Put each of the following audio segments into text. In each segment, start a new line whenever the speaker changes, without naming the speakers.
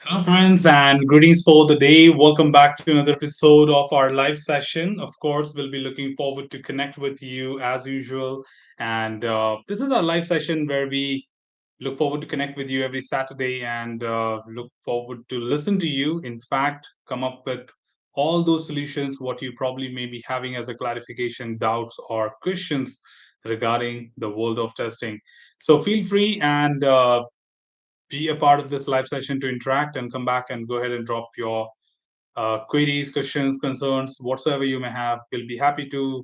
Hello, friends, and greetings for the day. Welcome back to another episode of our live session. Of course, we'll be looking forward to connect with you as usual. And this is our live session where we look forward to connect with you every Saturday and look forward to listen to you. In fact, come up with all those solutions what you probably may be having as a clarification, doubts, or questions regarding the world of testing. So feel free and be a part of this live session to interact and come back and go ahead and drop your queries, questions, concerns, whatsoever you may have. We'll be happy to,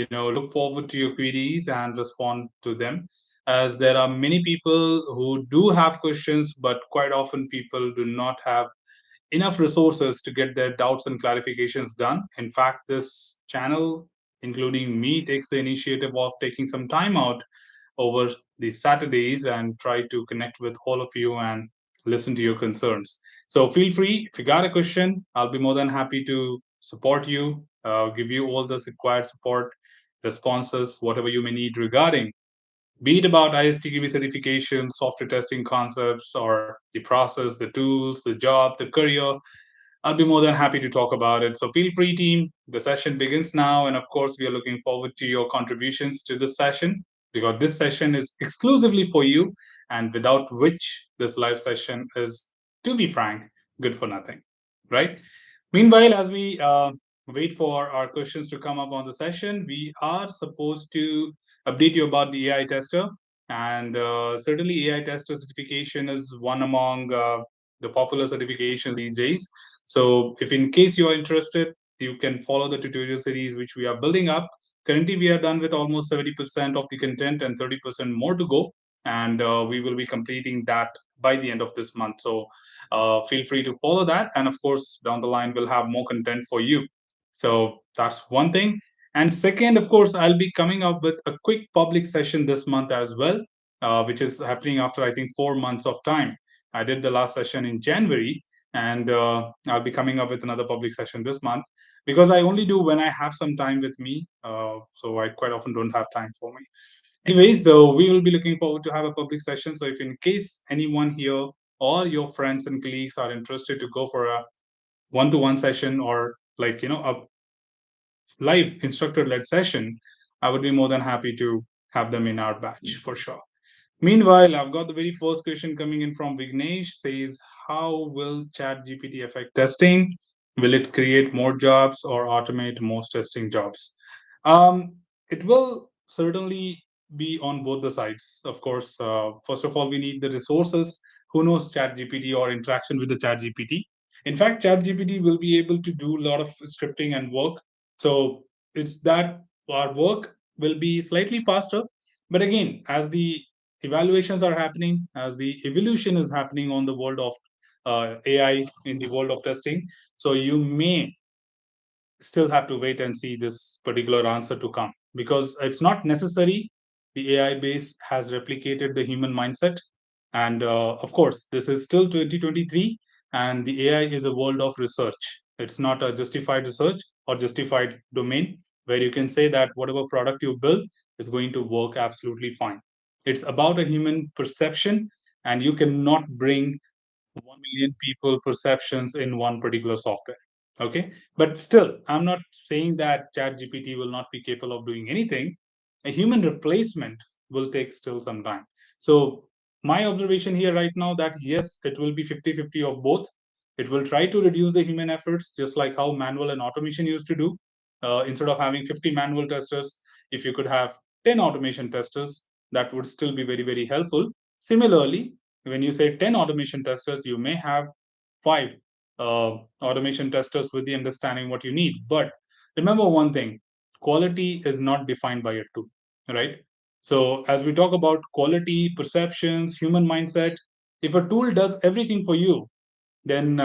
look forward to your queries and respond to them. As there are many people who do have questions, but quite often people do not have enough resources to get their doubts and clarifications done. In fact, this channel, including me, takes the initiative of taking some time out over these Saturdays and try to connect with all of you and listen to your concerns. So feel free. If you got a question, I'll be more than happy to support you, give you all the required support, responses, whatever you may need regarding, be it about ISTQB certification, software testing concepts, or the process, the tools, the job, the career. I'll be more than happy to talk about it. So feel free, team. The session begins now. And of course, we are looking forward to your contributions to this session because this session is exclusively for you and without which this live session is, to be frank, good for nothing, right? Meanwhile, as we wait for our questions to come up on the session, we are supposed to update you about the AI tester. And certainly, AI tester certification is one among the popular certifications these days. So, if in case you are interested, you can follow the tutorial series which we are building up. Currently, we are done with almost 70% of the content and 30% more to go. And we will be completing that by the end of this month. So, feel free to follow that. And of course, down the line, we'll have more content for you. So that's one thing. And second, of course, I'll be coming up with a quick public session this month as well, which is happening after, I think, 4 months of time. I did the last session in January, and I'll be coming up with another public session this month because I only do when I have some time with me. So I quite often don't have time for me. Anyways, so we will be looking forward to have a public session. So if in case anyone here or your friends and colleagues are interested to go for a one-to-one session or like a live instructor-led session, I would be more than happy to have them in our batch for sure. Meanwhile, I've got the very first question coming in from Vignesh. Says, how will ChatGPT affect testing? Will it create more jobs or automate most testing jobs? It will certainly be on both the sides. Of course, first of all, we need the resources. Who knows ChatGPT or interaction with the ChatGPT? In fact, ChatGPT will be able to do a lot of scripting and work. So it's that our work will be slightly faster. But again, as the evaluations are happening, as the evolution is happening on the world of AI in the world of testing, so you may still have to wait and see this particular answer to come because it's not necessary the AI base has replicated the human mindset. And of course, this is still 2023, and the AI is a world of research. It's not a justified research or justified domain where you can say that whatever product you build is going to work absolutely fine. It's about a human perception, and you cannot bring 1 million people perceptions in one particular software. Okay. But still, I'm not saying that ChatGPT will not be capable of doing anything. A human replacement will take still some time. So my observation here right now that yes, it will be 50-50 of both. It will try to reduce the human efforts, just like how manual and automation used to do. Instead of having 50 manual testers, if you could have 10 automation testers, that would still be very, very helpful. Similarly, when you say 10 automation testers, you may have five automation testers with the understanding what you need. But remember one thing, quality is not defined by a tool, right? So as we talk about quality, perceptions, human mindset, if a tool does everything for you, then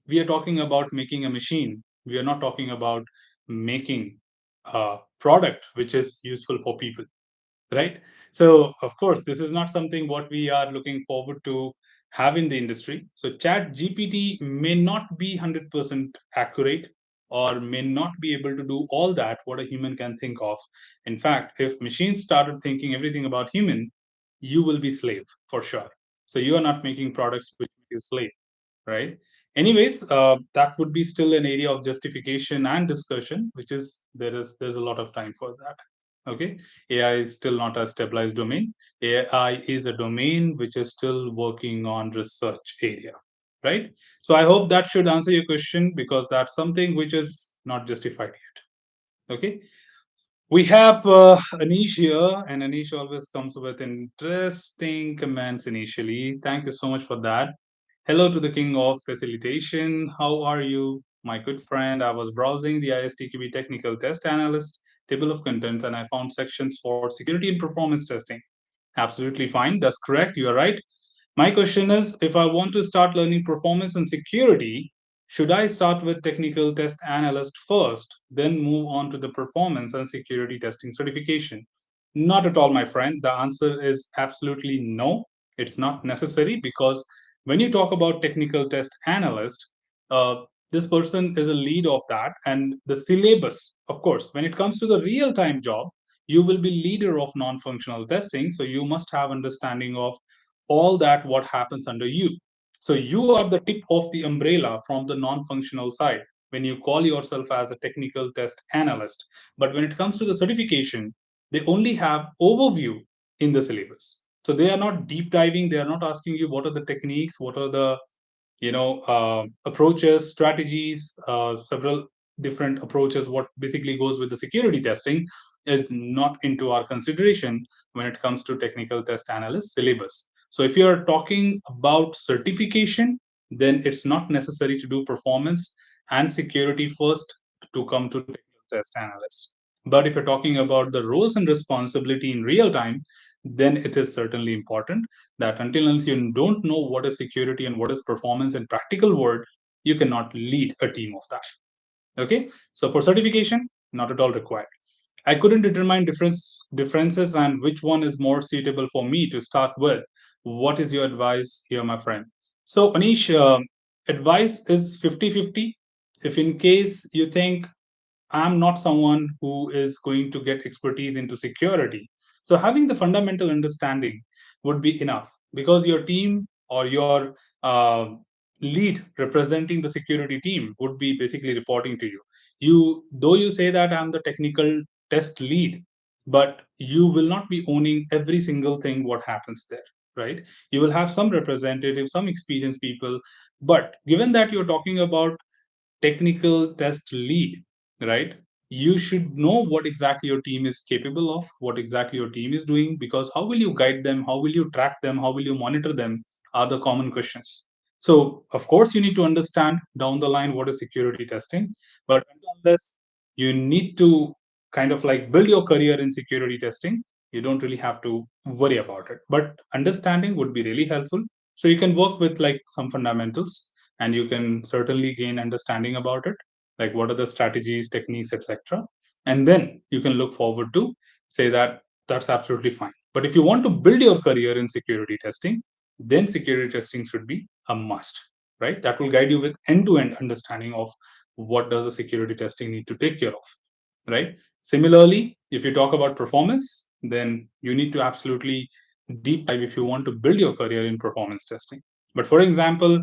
we are talking about making a machine. We are not talking about making a product which is useful for people, right? So of course this is not something what we are looking forward to have in the industry. So chat gpt may not be 100% accurate or may not be able to do all that what a human can think of. In fact, if machines started thinking everything about human, you will be slave for sure. So you are not making products which make you slave. right? Anyways, that would be still an area of justification and discussion, which is there's a lot of time for that. Okay, AI is still not a stabilized domain. AI is a domain which is still working on research area, right? So I hope that should answer your question because that's something which is not justified yet. Okay, we have Anish here, and Anish always comes with interesting comments initially. Thank you so much for that. Hello to the king of facilitation. How are you, my good friend? I was browsing the ISTQB Technical Test Analyst table of contents and I found sections for security and performance testing. Absolutely fine. That's correct. You are right. My question is, if I want to start learning performance and security, should I start with technical test analyst first, then move on to the performance and security testing certification? Not at all, my friend. The answer is absolutely no. It's not necessary because when you talk about technical test analyst, uh, this person is a lead of that. And the syllabus, of course, when it comes to the real time job, you will be leader of non functional testing. So you must have understanding of all that what happens under you. So you are the tip of the umbrella from the non-functional side when you call yourself as a technical test analyst. But when it comes to the certification, they only have overview in the syllabus. So they are not deep diving. They are not asking you what are the techniques, what are the approaches, strategies, several different approaches. What basically goes with the security testing is not into our consideration when it comes to technical test analyst syllabus. So if you are talking about certification, then it's not necessary to do performance and security first to come to technical test analyst. But if you're talking about the roles and responsibility in real time, then it is certainly important that until unless you don't know what is security and what is performance in practical world, you cannot lead a team of that. Okay, so for certification, not at all required. I couldn't determine differences and which one is more suitable for me to start with. What is your advice here, my friend? So Anish, advice is 50-50. If in case you think I'm not someone who is going to get expertise into security. So having the fundamental understanding would be enough because your team or your lead representing the security team would be basically reporting to you. Though you say that I'm the technical test lead, but you will not be owning every single thing what happens there, right? You will have some representatives, some experienced people, but given that you're talking about technical test lead, right? You should know what exactly your team is capable of, what exactly your team is doing, because how will you guide them? How will you track them? How will you monitor them? Are the common questions. So, of course, you need to understand down the line what is security testing, but unless you need to kind of like build your career in security testing, you don't really have to worry about it. But understanding would be really helpful. So, you can work with like some fundamentals and you can certainly gain understanding about it, like what are the strategies, techniques, etc. And then you can look forward to say that that's absolutely fine. But if you want to build your career in security testing, then security testing should be a must, right? That will guide you with end-to-end understanding of what does the security testing need to take care of, right? Similarly, if you talk about performance, then you need to absolutely deep dive if you want to build your career in performance testing. But for example,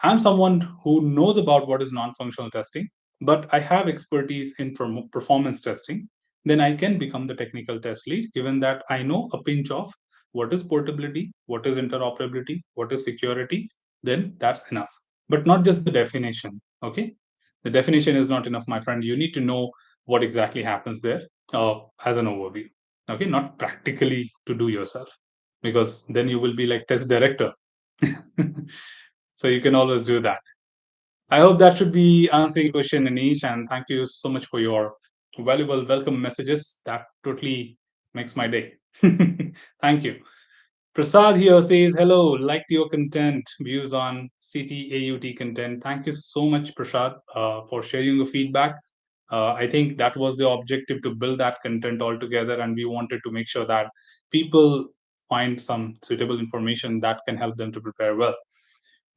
I'm someone who knows about what is non-functional testing, but I have expertise in performance testing. Then I can become the technical test lead, given that I know a pinch of what is portability, what is interoperability, what is security. Then that's enough. But not just the definition. Okay, the definition is not enough, my friend. You need to know what exactly happens there as an overview. Okay, not practically to do yourself, because then you will be like test director. So you can always do that. I hope that should be answering your question, Anish, and thank you so much for your valuable welcome messages. That totally makes my day. Thank you. Prasad here says, hello, liked your content, views on CTAUT content. Thank you so much, Prasad, for sharing your feedback. I think that was the objective to build that content all together, and we wanted to make sure that people find some suitable information that can help them to prepare well.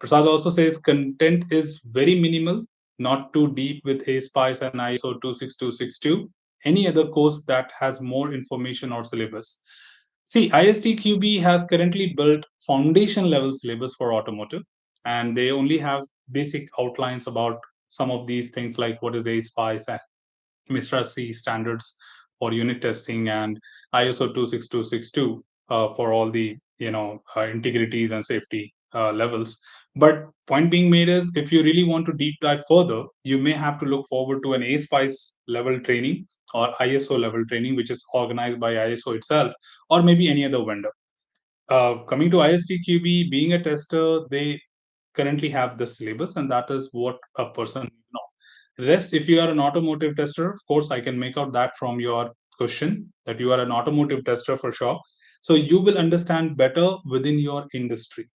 Prasad also says content is very minimal, not too deep with ASPICE and ISO 26262. Any other course that has more information or syllabus? See, ISTQB has currently built foundation level syllabus for automotive, and they only have basic outlines about some of these things like what is ASPICE and MISRA C standards for unit testing and ISO 26262 for all the integrities and safety levels. But point being made is if you really want to deep dive further, you may have to look forward to an ASPICE level training or ISO level training, which is organized by ISO itself or maybe any other vendor. Coming to ISTQB, being a tester, they currently have the syllabus, and that is what a person know. Rest, if you are an automotive tester, of course, I can make out that from your question that you are an automotive tester for sure. So you will understand better within your industry.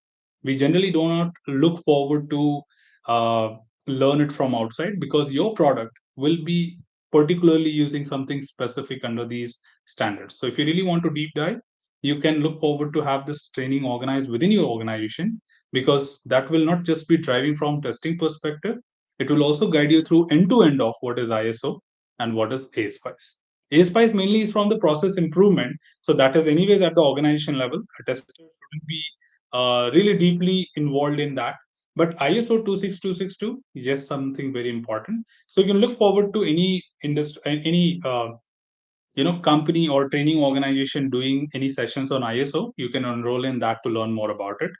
We generally do not look forward to uh, learn it from outside because your product will be particularly using something specific under these standards. So if you really want to deep dive, you can look forward to have this training organized within your organization because that will not just be driving from testing perspective, it will also guide you through end to end of what is ISO and what is ASPICE. ASPICE mainly is from the process improvement, so that is anyways at the organization level. A tester shouldn't be really deeply involved in that. But ISO 26262, yes, something very important. So you can look forward to any industry, any company or training organization doing any sessions on ISO. You can enroll in that to learn more about it.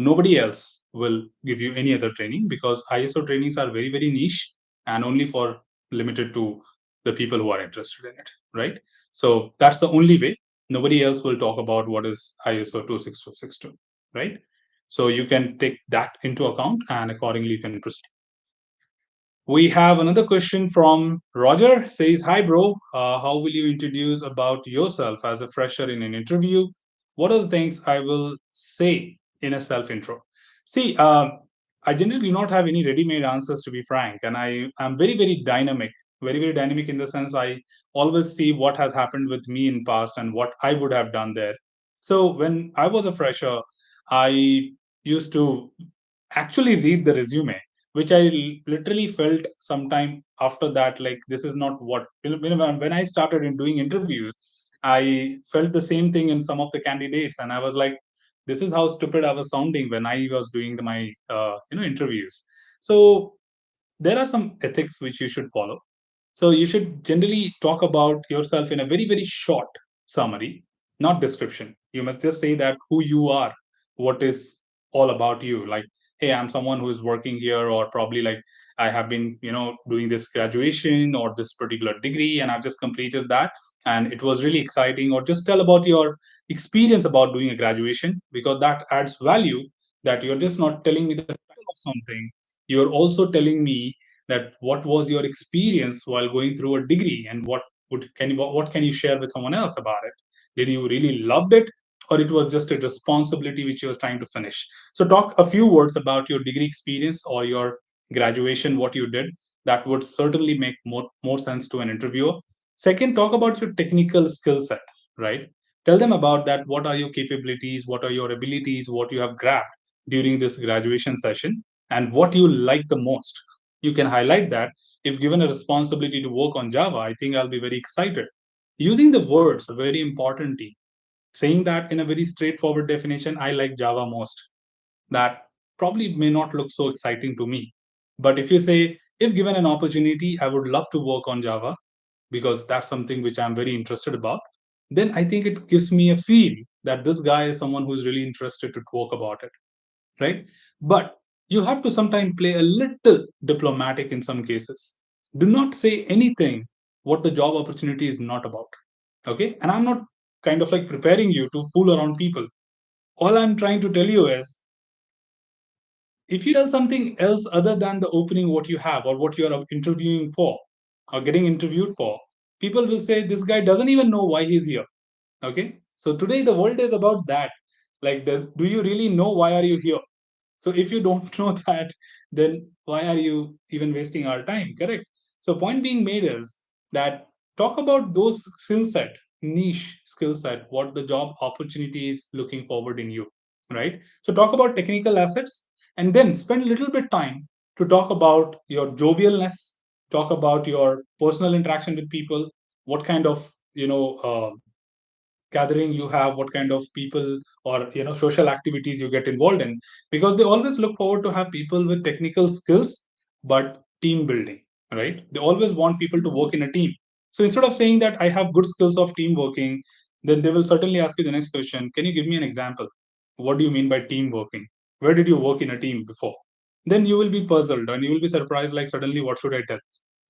Nobody else will give you any other training because ISO trainings are very very niche and only for limited to the people who are interested in it, right? So that's the only way. Nobody else will talk about what is ISO 26262, right? So you can take that into account and accordingly you can proceed. We have another question from Roger. Says, "Hi, bro. How will you introduce about yourself as a fresher in an interview? What are the things I will say in a self intro?" See, I generally do not have any ready-made answers to be frank, and I am very, very dynamic. Very, very dynamic in the sense I always see what has happened with me in past and what I would have done there. So when I was a fresher, I used to actually read the resume, which I literally felt sometime after that, like this is not what when I started in doing interviews, I felt the same thing in some of the candidates, and I was like, this is how stupid I was sounding when I was doing my interviews. So there are some ethics which you should follow. So you should generally talk about yourself in a very, very short summary, not description. You must just say that who you are, what is all about you. Like, hey, I'm someone who is working here, or probably like I have been, doing this graduation or this particular degree, and I've just completed that. And it was really exciting. Or just tell about your experience about doing a graduation because that adds value that you're just not telling me the title of something. You're also telling me that what was your experience while going through a degree and what can you share with someone else about it. Did you really loved it, or it was just a responsibility which you were trying to finish? So talk a few words about your degree experience or your graduation, what you did. That would certainly make more sense to an interviewer. Second, talk about your technical skill set, right? Tell them about that. What are your capabilities, what are your abilities, what you have grabbed during this graduation session, and what you like the most. You can highlight that. If given a responsibility to work on Java, I think I'll be very excited. Using the words very importantly. Saying that in a very straightforward definition, I like Java most. That probably may not look so exciting to me. But if you say, if given an opportunity, I would love to work on Java because that's something which I'm very interested about, then I think it gives me a feel that this guy is someone who's really interested to talk about it, right? But you have to sometimes play a little diplomatic in some cases. Do not say anything what the job opportunity is not about. Okay. And I'm not kind of like preparing you to fool around people. All I'm trying to tell you is if you tell something else other than the opening what you have or what you're interviewing for or getting interviewed for, people will say this guy doesn't even know why he's here. Okay. So today the world is about that. Like, do you really know why are you here? So if you don't know that, then why are you even wasting our time? Correct. So point being made is that talk about those skill set, niche skill set, what the job opportunity is looking forward in you, right? So talk about technical assets and then spend a little bit time to talk about your jovialness, talk about your personal interaction with people, what kind of gathering you have, what kind of people or social activities you get involved in, because they always look forward to have people with technical skills but team building, right? They always want people to work in a team. So instead of saying that I have good skills of team working, then they will certainly ask you the next question: can you give me an example? What do you mean by team working? Where did you work in a team before? Then you will be puzzled and you will be surprised, like, suddenly what should I tell?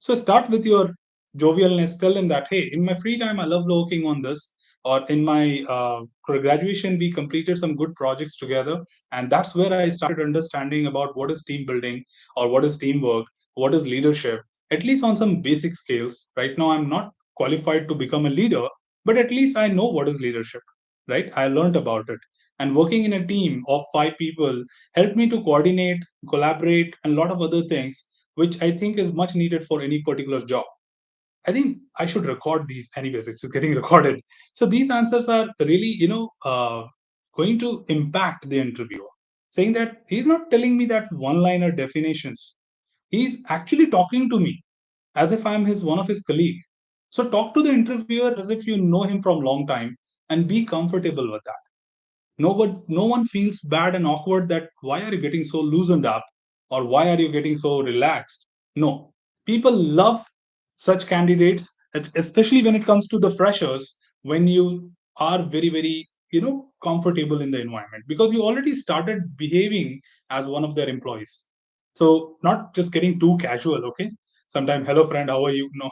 So start with your jovialness. Tell them that, hey, in my free time, I love working on this. Or in my graduation, we completed some good projects together. And that's where I started understanding about what is team building or what is teamwork, what is leadership, at least on some basic scales. Right now, I'm not qualified to become a leader, but at least I know what is leadership, right? I learned about it. And working in a team of 5 people helped me to coordinate, collaborate, and a lot of other things, which I think is much needed for any particular job. I think I should record these anyways. It's getting recorded. So these answers are really, going to impact the interviewer, saying that he's not telling me that one-liner definitions. He's actually talking to me as if I'm his one of his colleague. So talk to the interviewer as if you know him from long time and be comfortable with that. No one feels bad and awkward that why are you getting so loosened up or why are you getting so relaxed. No, people love such candidates, especially when it comes to the freshers, when you are very comfortable in the environment because you already started behaving as one of their employees. So not just getting too casual. Okay, sometimes, hello friend, how are you? No,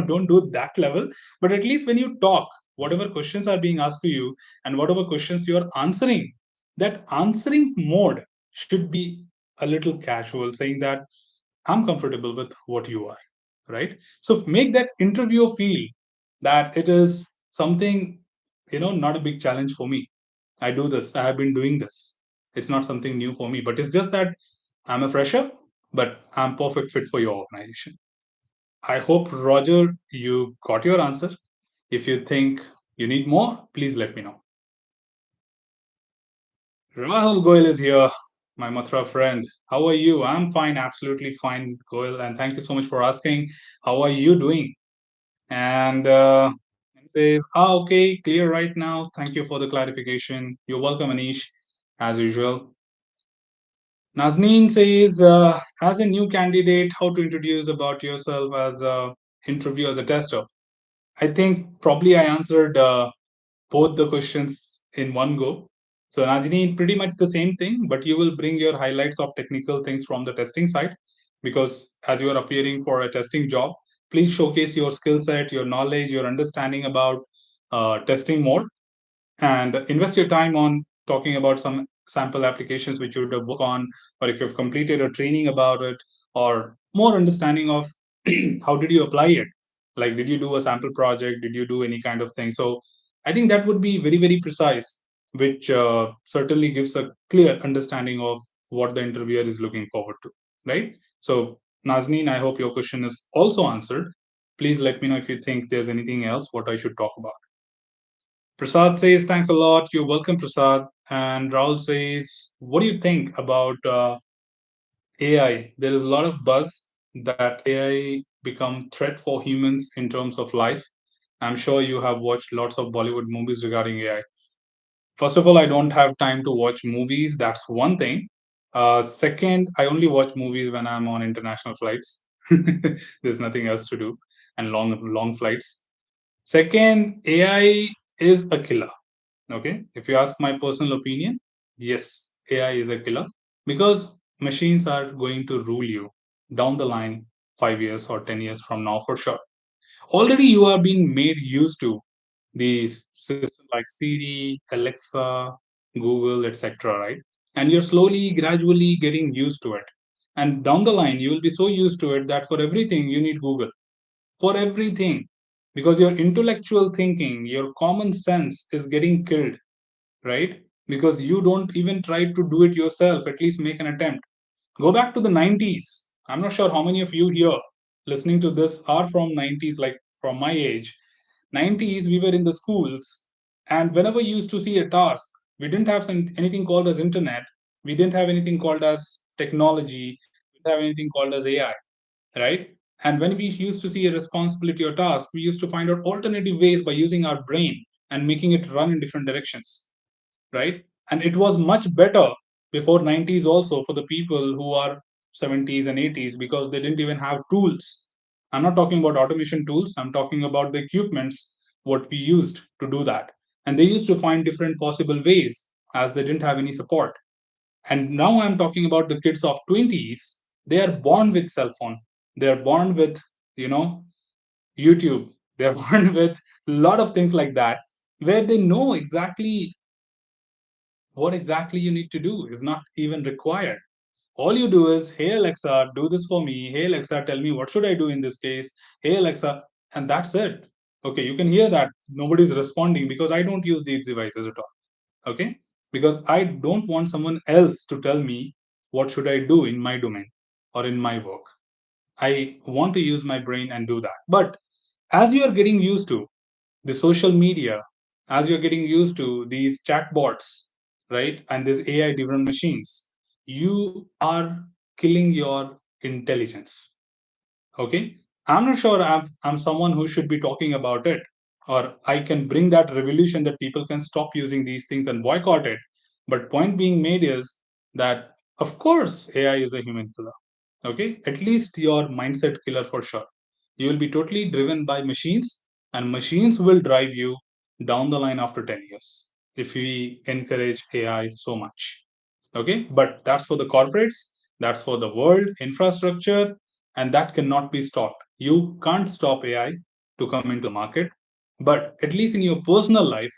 don't do that level. But at least when you talk, whatever questions are being asked to you and whatever questions you are answering, that answering mode should be a little casual, saying that I'm comfortable with what you are, right? So make that interviewer feel that it is something, not a big challenge for me. I do this, I have been doing this. It's not something new for me, but it's just that I'm a fresher, but I'm perfect fit for your organization. I hope, Roger, you got your answer. If you think you need more, please let me know. Rahul Goyal is here, my Mathura friend. How are you? I'm fine, absolutely fine, Goyal, and thank you so much for asking. How are you doing? And it says, okay, clear right now. Thank you for the clarification. You're welcome, Anish, as usual. Nazneen says, as a new candidate, how to introduce about yourself as a interview as a tester. I think probably I answered both the questions in one go. So, Najini, pretty much the same thing, but you will bring your highlights of technical things from the testing side because as you are appearing for a testing job, please showcase your skill set, your knowledge, your understanding about testing more, and invest your time on talking about some sample applications which you would have worked on, or if you've completed a training about it, or more understanding of how did you apply it, like did you do a sample project, did you do any kind of thing. So I think that would be very precise, which certainly gives a clear understanding of what the interviewer is looking forward to, right? So, Nazneen, I hope your question is also answered. Please let me know if you think there's anything else what I should talk about. Prasad says, thanks a lot. You're welcome, Prasad. And Rahul says, what do you think about AI? There is a lot of buzz that AI become threat for humans in terms of life. I'm sure you have watched lots of Bollywood movies regarding AI. First of all, I don't have time to watch movies. That's one thing. Second, I only watch movies when I'm on international flights. There's nothing else to do, and long flights. Second, AI is a killer. Okay, if you ask my personal opinion, yes, AI is a killer because machines are going to rule you down the line 5 years or 10 years from now for sure. Already you are being made used to these systems like Siri, Alexa, Google, etc. Right? And you're slowly, gradually getting used to it. And down the line, you will be so used to it that for everything you need Google. For everything. Because your intellectual thinking, your common sense is getting killed, right? Because you don't even try to do it yourself, at least make an attempt. Go back to the 90s. I'm not sure how many of you here listening to this are from 90s, like from my age. 90s, we were in the schools, and whenever you used to see a task, we didn't have anything called as internet, we didn't have anything called as technology, we didn't have anything called as AI, right? And when we used to see a responsibility or task, we used to find out alternative ways by using our brain and making it run in different directions, right? And it was much better before 90s also for the people who are 70s and 80s because they didn't even have tools. I'm not talking about automation tools, I'm talking about the equipments what we used to do that. And they used to find different possible ways as they didn't have any support. And now I'm talking about the kids of 20s. They are born with cell phone. They are born with, you know, YouTube. They are born with a lot of things like that, where they know exactly what exactly you need to do is not even required. All you do is, hey Alexa, do this for me. Hey Alexa, tell me what should I do in this case. Hey Alexa, and that's it. Okay, you can hear that nobody's responding because I don't use these devices at all. Okay, because I don't want someone else to tell me what should I do in my domain or in my work. I want to use my brain and do that. But as you are getting used to the social media, as you're getting used to these chatbots, right, and these AI driven machines, you are killing your intelligence. Okay, I'm not sure I'm someone who should be talking about it, or I can bring that revolution that people can stop using these things and boycott it. But point being made is that of course AI is a human killer. Okay, at least your mindset killer for sure. You will be totally driven by machines, and machines will drive you down the line after 10 years if we encourage AI so much. Okay, but that's for the corporates, that's for the world infrastructure, and that cannot be stopped. You can't stop AI to come into the market, but at least in your personal life,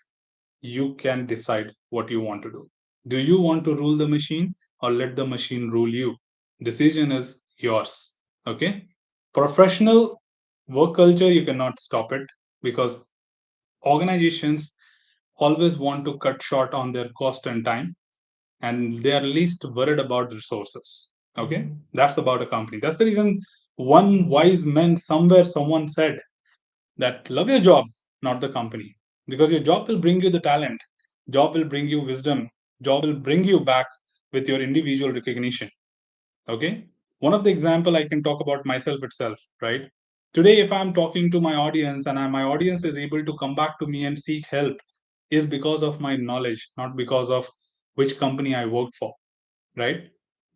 you can decide what you want to do. Do you want to rule the machine or let the machine rule you? Decision is yours. Okay. Professional work culture, you cannot stop it because organizations always want to cut short on their cost and time, and they are least worried about resources. Okay. That's about a company. That's the reason one wise man somewhere, someone said that love your job, not the company, because your job will bring you the talent, job will bring you wisdom, job will bring you back with your individual recognition. Okay, one of the example I can talk about myself itself, right? Today if I'm talking to my audience and my audience is able to come back to me and seek help is because of my knowledge, not because of which company I worked for, right?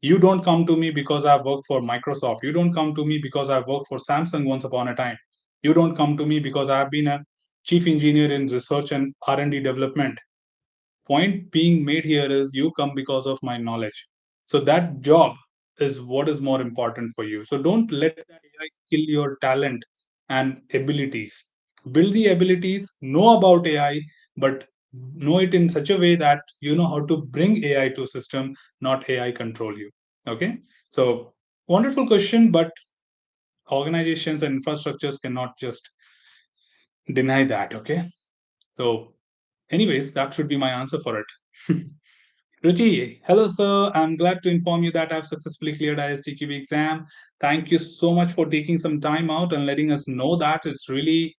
You don't come to me because I've worked for Microsoft. You don't come to me because I've worked for Samsung once upon a time. You don't come to me because I've been a chief engineer in research and R&D development. Point being made here is you come because of my knowledge. So that job is what is more important for you. So don't let that AI kill your talent and abilities. Build the abilities, know about AI, but know it in such a way that you know how to bring AI to system, not AI control you. Okay. So wonderful question, but organizations and infrastructures cannot just deny that. Okay. So anyways, that should be my answer for it. Ruchi, hello sir. I'm glad to inform you that I've successfully cleared ISTQB exam. Thank you so much for taking some time out and letting us know that. It's really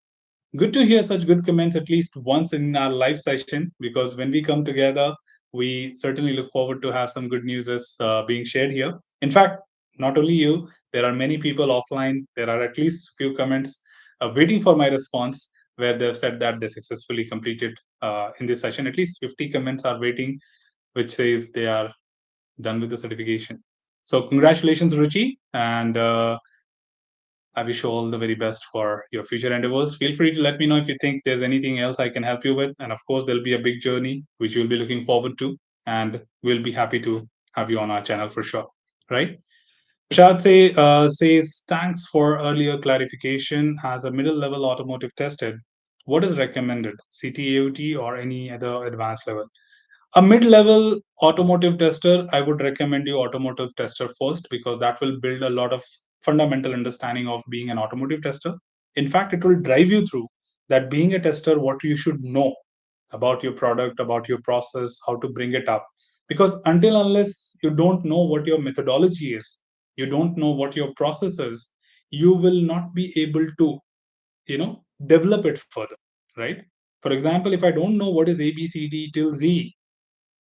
good to hear such good comments at least once in our live session, because when we come together, we certainly look forward to have some good news being shared here. In fact, not only you, there are many people offline. There are at least few comments waiting for my response where they've said that they successfully completed in this session. At least 50 comments are waiting, which says they are done with the certification. So congratulations, Ruchi, and I wish you all the very best for your future endeavors. Feel free to let me know if you think there's anything else I can help you with. And of course, there'll be a big journey which you'll be looking forward to. And we'll be happy to have you on our channel for sure. Right? Says, thanks for earlier clarification. As a middle level automotive tested, what is recommended? CTAUT or any other advanced level? A mid-level automotive tester, I would recommend you automotive tester first because that will build a lot of fundamental understanding of being an automotive tester. In fact, it will drive you through that being a tester, what you should know about your product, about your process, how to bring it up. Because until unless you don't know what your methodology is, you don't know what your process is, you will not be able to, develop it further, right? For example, if I don't know what is ABCD till Z,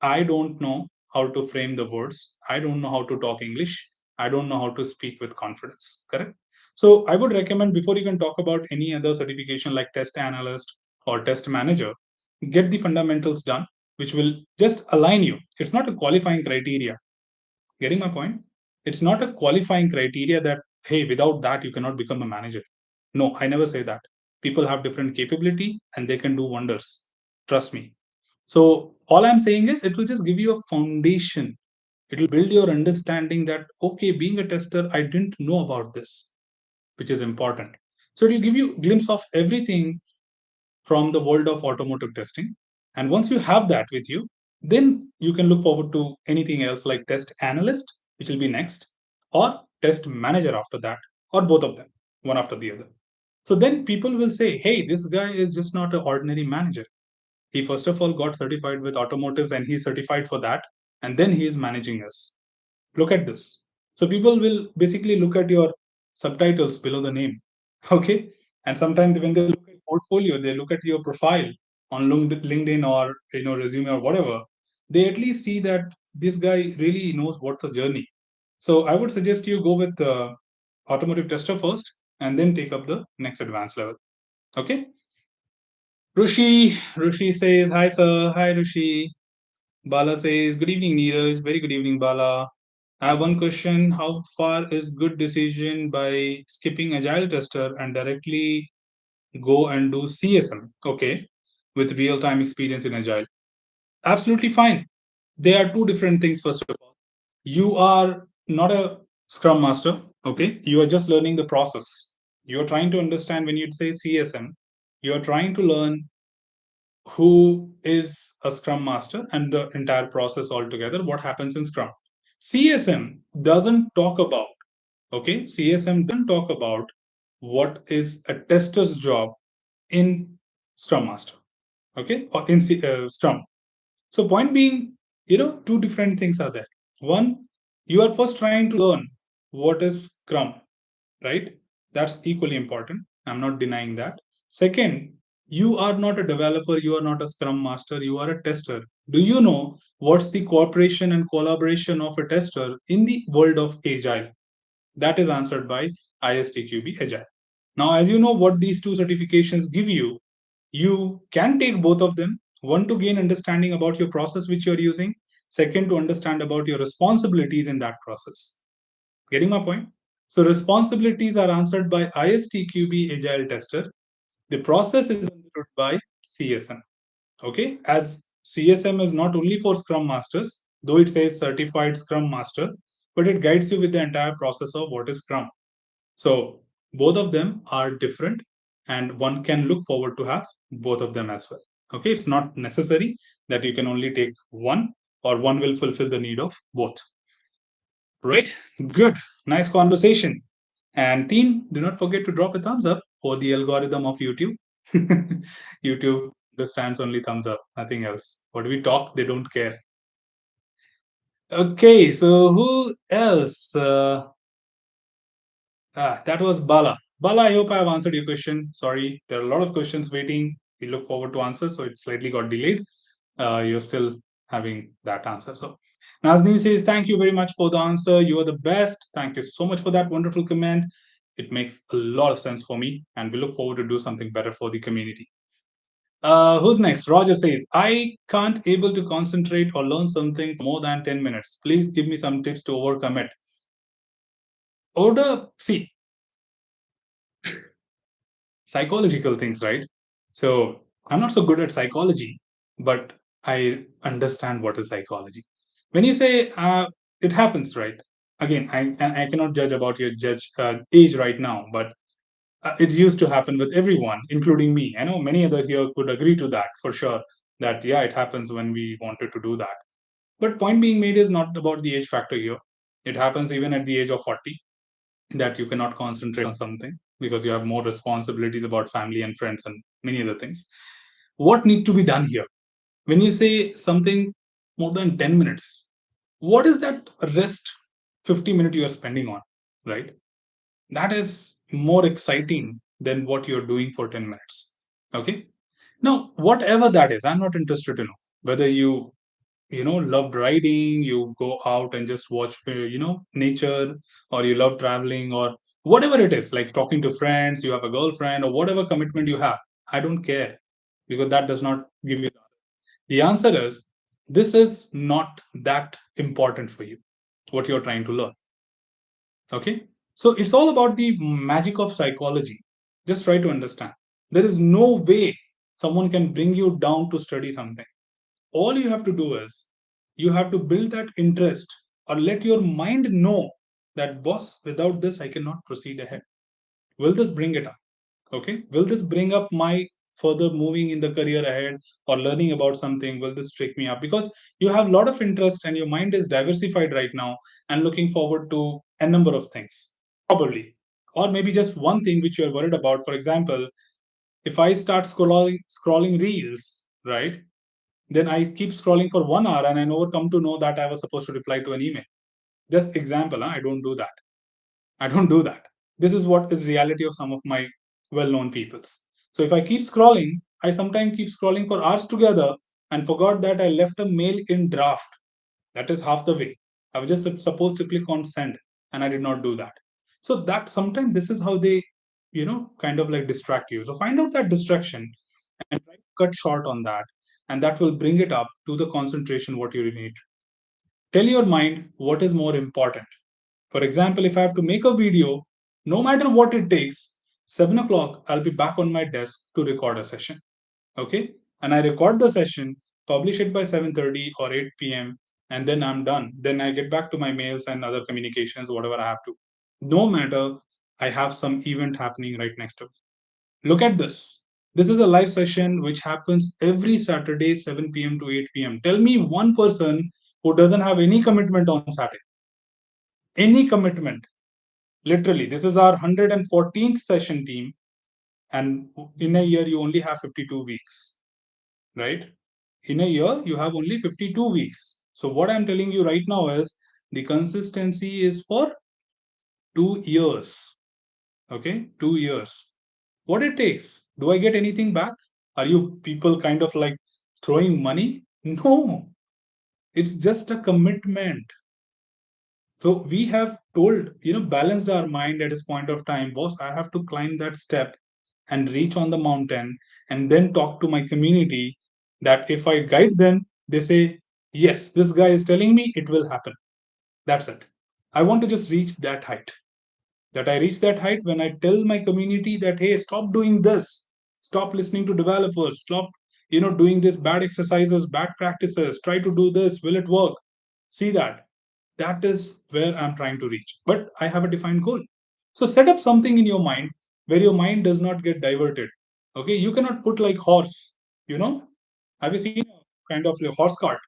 I don't know how to frame the words. I don't know how to talk English. I don't know how to speak with confidence. Correct? So I would recommend before you can talk about any other certification like test analyst or test manager, get the fundamentals done, which will just align you. It's not a qualifying criteria. Getting my point? It's not a qualifying criteria that, hey, without that, you cannot become a manager. No, I never say that. People have different capability and they can do wonders. Trust me. So, all I'm saying is it will just give you a foundation. It will build your understanding that, okay, being a tester, I didn't know about this, which is important. So, it will give you a glimpse of everything from the world of automotive testing. And once you have that with you, then you can look forward to anything else like test analyst, which will be next, or test manager after that, or both of them, one after the other. So then people will say, hey, this guy is just not an ordinary manager. He first of all got certified with automotives and he's certified for that. And then he is managing us. Look at this. So people will basically look at your subtitles below the name. Okay. And sometimes when they look at portfolio, they look at your profile on LinkedIn or resume or whatever. They at least see that this guy really knows what's the journey. So I would suggest you go with the automotive tester first and then take up the next advanced level. Okay. Rushi says, hi sir. Hi Rushi. Bala says, good evening, Neeraj. Very good evening, Bala. I have one question. How far is good decision by skipping agile tester and directly go and do CSM? Okay, with real time experience in agile. Absolutely fine. They are two different things, first of all. You are not a scrum master, okay? You are just learning the process. You're trying to understand when you say CSM, you're trying to learn who is a scrum master and the entire process altogether, what happens in scrum. CSM doesn't talk about, okay? CSM doesn't talk about what is a tester's job in scrum master, okay? Or in scrum. So point being, two different things are there. One, you are first trying to learn what is scrum, right? That's equally important. I'm not denying that. Second, you are not a developer, you are not a scrum master, you are a tester. Do you know what's the cooperation and collaboration of a tester in the world of agile? That is answered by ISTQB Agile. Now, as you know what these two certifications give you, you can take both of them. One to gain understanding about your process which you're using. Second, to understand about your responsibilities in that process. Getting my point? So responsibilities are answered by ISTQB Agile Tester. The process is understood by CSM. Okay, as CSM is not only for Scrum Masters, though it says Certified Scrum Master, but it guides you with the entire process of what is Scrum. So both of them are different, and one can look forward to have both of them as well. Okay, it's not necessary that you can only take one or one will fulfill the need of both. Right? Good. Nice conversation. And team, do not forget to drop a thumbs up for the algorithm of YouTube. YouTube understands only thumbs up, nothing else. What we talk, they don't care. Okay, so who else? That was Bala. Bala, I hope I have answered your question. Sorry, there are a lot of questions waiting. We look forward to answer, so it slightly got delayed. You're still having that answer. So Nazneen says, thank you very much for the answer. You are the best. Thank you so much for that wonderful comment. It makes a lot of sense for me, and we look forward to do something better for the community. Who's next? Roger says, I can't able to concentrate or learn something for more than 10 minutes. Please give me some tips to overcome it. Order, see, psychological things, right? So I'm not so good at psychology, but I understand what is psychology. When you say it happens, right? Again, I cannot judge about your age right now, but it used to happen with everyone, including me. I know many other here could agree to that for sure. That yeah, it happens when we wanted to do that. But point being made is not about the age factor here. It happens even at the age of 40 that you cannot concentrate on something because you have more responsibilities about family and friends and many other things. What need to be done here? When you say something more than 10 minutes, what is that rest 50 minutes you are spending on, right? That is more exciting than what you're doing for 10 minutes. Okay. Now, whatever that is, I'm not interested to know whether you loved riding, you go out and just watch nature, or you love traveling, or whatever it is, like talking to friends, you have a girlfriend, or whatever commitment you have. I don't care. Because that does not give you the answer is this is not that important for you, what you're trying to learn. Okay. So it's all about the magic of psychology. Just try to understand. There is no way someone can bring you down to study something. All you have to do is you have to build that interest or let your mind know that, boss, without this, I cannot proceed ahead. Will this bring it up? Okay. Will this bring up my further moving in the career ahead or learning about something? Will this trick me up? Because you have a lot of interest and your mind is diversified right now and looking forward to a number of things, probably. Or maybe just one thing which you're worried about. For example, if I start scrolling reels, right? Then I keep scrolling for 1 hour and I never come to know that I was supposed to reply to an email. Just example, huh? I don't do that. I don't do that. This is what is reality of some of my well-known peoples. So if I keep scrolling, I sometimes keep scrolling for hours together and forgot that I left a mail in draft. That is half the way. I was just supposed to click on send and I did not do that. So that sometimes this is how they, kind of like distract you. So find out that distraction and try to cut short on that. And that will bring it up to the concentration what you need. Tell your mind what is more important. For example, if I have to make a video, no matter what it takes, 7 o'clock, I'll be back on my desk to record a session. Okay. And I record the session, publish it by 7:30 or 8 p.m., and then I'm done. Then I get back to my mails and other communications, whatever I have to. No matter I have some event happening right next to me. Look at this. This is a live session which happens every Saturday, 7 p.m. to 8 p.m. Tell me one person who doesn't have any commitment on Saturday. Any commitment. Literally, this is our 114th session, team. And in a year, you only have 52 weeks, right? In a year, you have only 52 weeks. So, what I'm telling you right now is the consistency is for 2 years. Okay, 2 years. What it takes? Do I get anything back? Are you people kind of like throwing money? No, it's just a commitment. So we have told, balanced our mind at this point of time, boss, I have to climb that step and reach on the mountain and then talk to my community that if I guide them, they say, yes, this guy is telling me it will happen. That's it. I want to just reach that height. That I reach that height when I tell my community that, hey, stop doing this. Stop listening to developers. Stop, doing this bad exercises, bad practices. Try to do this. Will it work? See that that is where I'm trying to reach. But I have a defined goal. So set up something in your mind where your mind does not get diverted. Okay, you cannot put like horse, you know. Have you seen a kind of a horse cart?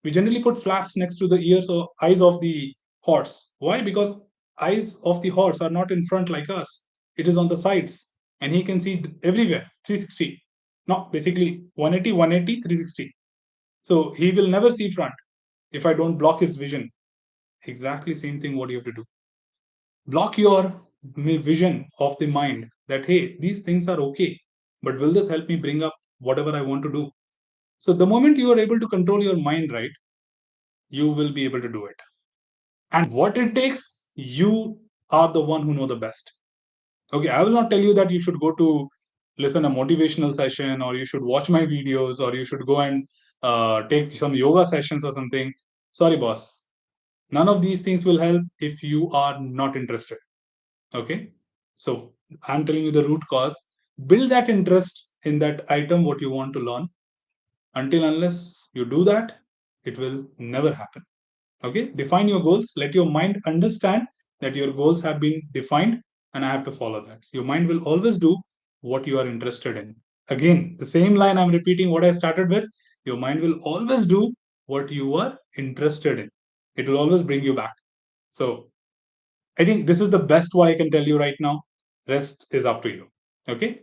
We generally put flaps next to the ears or eyes of the horse. Why? Because eyes of the horse are not in front like us. It is on the sides and he can see everywhere, 360. No, basically 180, 180, 360. So he will never see front if I don't block his vision. Exactly same thing what you have to do. Block your vision of the mind that, hey, these things are okay, but will this help me bring up whatever I want to do? So the moment you are able to control your mind, right, you will be able to do it. And what it takes, you are the one who know the best. Okay, I will not tell you that you should go to listen a motivational session or you should watch my videos or you should go and take some yoga sessions or something. Sorry, boss. None of these things will help if you are not interested. Okay. So I'm telling you the root cause. Build that interest in that item, what you want to learn. Until unless you do that, it will never happen. Okay. Define your goals. Let your mind understand that your goals have been defined and I have to follow that. So your mind will always do what you are interested in. Again, the same line I'm repeating what I started with. Your mind will always do what you are interested in. It will always bring you back. So I think this is the best what I can tell you right now. Rest is up to you. Okay.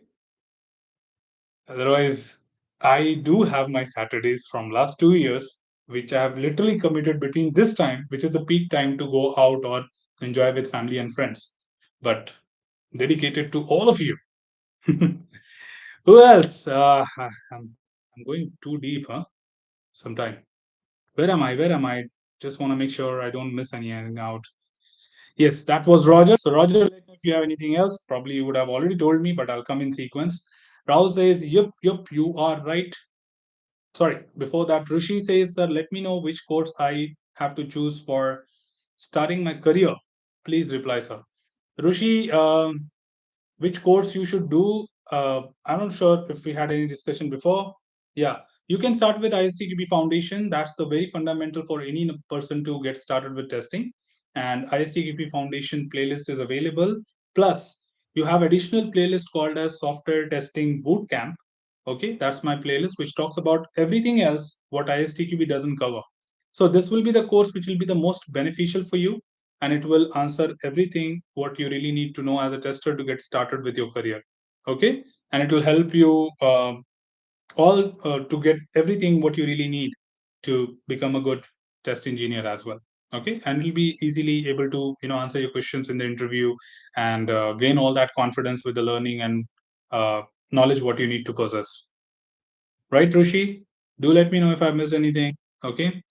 Otherwise, I do have my Saturdays from last 2 years, which I have literally committed between this time, which is the peak time to go out or enjoy with family and friends, but dedicated to all of you. Who else? I'm going too deep, huh? Sometime. Where am I? Where am I? Just want to make sure I don't miss anything out. Yes, that was Roger. So, Roger, let me know if you have anything else. Probably you would have already told me, but I'll come in sequence. Rahul says, yep, you are right. Sorry, before that, Rishi says, sir, let me know which course I have to choose for starting my career. Please reply, sir. Rishi, which course you should do. I'm not sure if we had any discussion before. Yeah, you can start with ISTQB Foundation. That's the very fundamental for any person to get started with testing. And ISTQB Foundation playlist is available. Plus, you have additional playlist called as Software Testing Bootcamp. Okay, that's my playlist which talks about everything else what ISTQB doesn't cover. So this will be the course which will be the most beneficial for you, and it will answer everything what you really need to know as a tester to get started with your career. Okay, and it will help you all to get everything what you really need to become a good test engineer as well. Okay, and you'll be easily able to answer your questions in the interview and gain all that confidence with the learning and uh, knowledge what you need to possess. Right, Rishi? Do let me know if I've missed anything. Okay.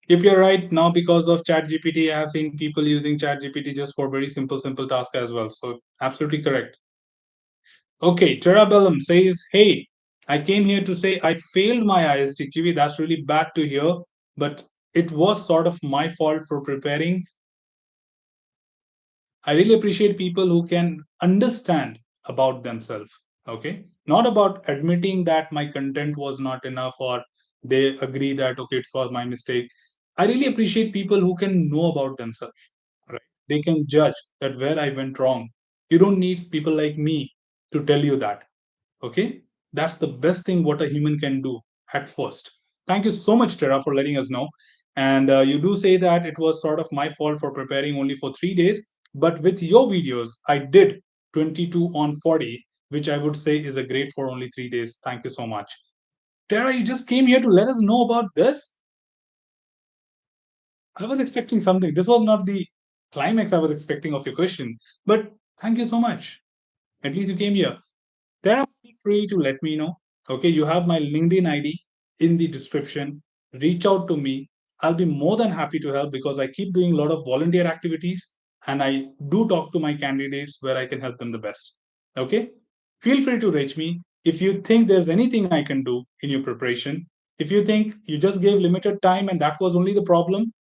If you're right, now because of ChatGPT, I have seen people using ChatGPT just for very simple tasks as well. So absolutely correct. Okay, Terabellum says, hey, I came here to say I failed my ISTQB. That's really bad to hear, but it was sort of my fault for preparing. I really appreciate people who can understand about themselves. Okay, not about admitting that my content was not enough or they agree that okay, it was my mistake. I really appreciate people who can know about themselves. Right? They can judge that where I went wrong. You don't need people like me to tell you that. Okay, that's the best thing what a human can do at first. Thank you so much, Tara, for letting us know. And you do say that it was sort of my fault for preparing only for 3 days, but with your videos I did 22 on 40, which I would say is a great for only 3 days. Thank you so much, Tara. You just came here to let us know about this. I was expecting something. This was not the climax I was expecting of your question, but thank you so much. At least you came here. Then feel free to let me know. Okay, you have my LinkedIn ID in the description. Reach out to me. I'll be more than happy to help because I keep doing a lot of volunteer activities and I do talk to my candidates where I can help them the best. Okay, feel free to reach me if you think there's anything I can do in your preparation. If you think you just gave limited time and that was only the problem,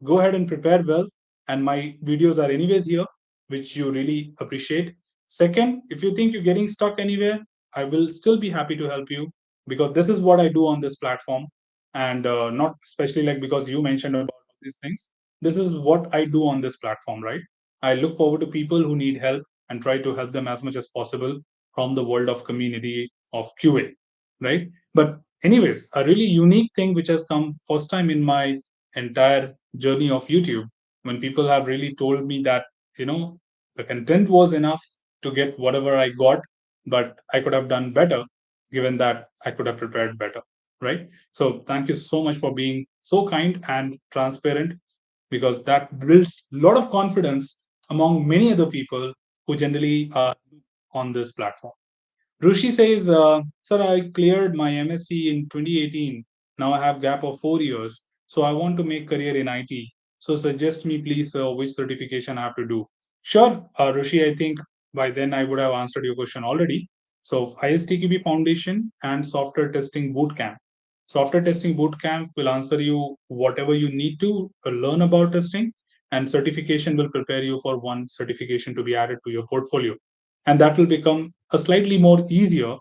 go ahead and prepare well. And my videos are anyways here, which you really appreciate. Second, if you think you're getting stuck anywhere, I will still be happy to help you because this is what I do on this platform. And not especially like because you mentioned about these things. This is what I do on this platform, right? I look forward to people who need help and try to help them as much as possible from the world of community of QA, right? But anyways, a really unique thing which has come first time in my entire journey of YouTube, when people have really told me that, the content was enough to get whatever I got, but I could have done better given that I could have prepared better. Right. So thank you so much for being so kind and transparent because that builds a lot of confidence among many other people who generally are on this platform. Rushi says, Sir, I cleared my MSc in 2018. Now I have gap of 4 years. So I want to make career in IT. So suggest me, please, which certification I have to do. Sure, Rushi, I think by then I would have answered your question already. So ISTQB Foundation and Software Testing Bootcamp. Software Testing Bootcamp will answer you whatever you need to learn about testing, and certification will prepare you for one certification to be added to your portfolio, and that will become a slightly more easier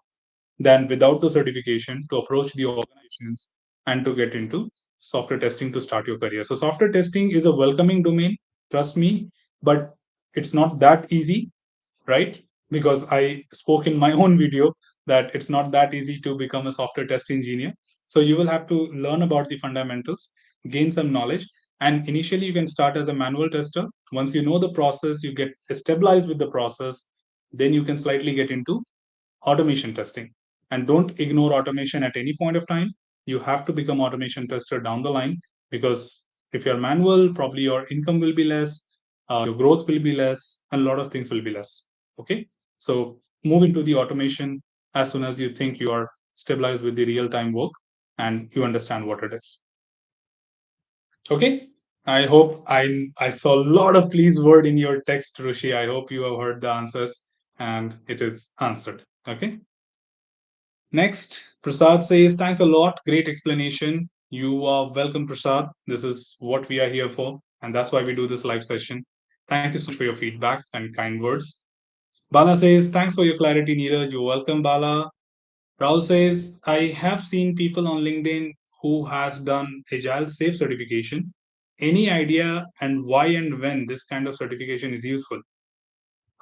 than without the certification to approach the organizations and to get into software testing to start your career. So software testing is a welcoming domain, trust me, but it's not that easy, right? Because I spoke in my own video that it's not that easy to become a software test engineer. So you will have to learn about the fundamentals, gain some knowledge, and initially you can start as a manual tester. Once you know the process, you get stabilized with the process, then you can slightly get into automation testing. And don't ignore automation at any point of time. You have to become automation tester down the line because if you're manual, probably your income will be less, your growth will be less, and a lot of things will be less. Okay, so move into the automation as soon as you think you are stabilized with the real time work and you understand what it is. Okay, I hope I saw a lot of please word in your text, Rushi. I hope you have heard the answers and it is answered. Okay. Next, Prasad says, thanks a lot. Great explanation. You are welcome, Prasad. This is what we are here for. And that's why we do this live session. Thank you so much for your feedback and kind words. Bala says, thanks for your clarity, Neeraj. You're welcome, Bala. Raul says, I have seen people on LinkedIn who has done Agile Safe certification. Any idea and why and when this kind of certification is useful?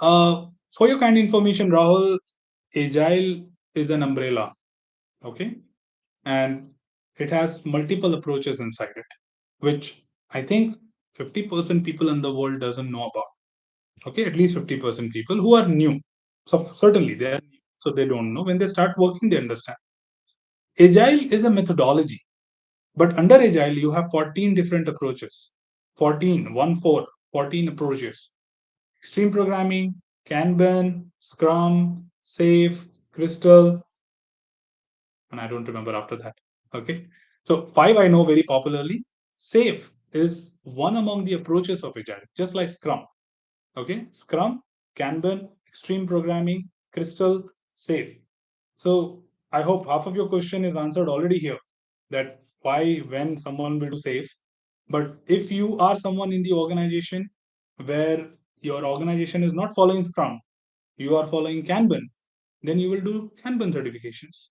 For your kind information, Rahul, Agile is an umbrella, okay? And it has multiple approaches inside it, which I think 50% people in the world doesn't know about. Okay, at least 50% people who are new. So certainly they are new, so they don't know. When they start working, they understand. Agile is a methodology, but under Agile, you have 14 different approaches. 14, 1 4, 14 approaches. Extreme programming, Kanban, Scrum, Safe, Crystal, and I don't remember after that. Okay. So five I know very popularly. Safe is one among the approaches of Agile, just like Scrum. Okay. Scrum, Kanban, Extreme Programming, Crystal, Safe. So I hope half of your question is answered already here. That why, when someone will do Safe. But if you are someone in the organization where your organization is not following Scrum, you are following Kanban, then you will do Kanban certifications.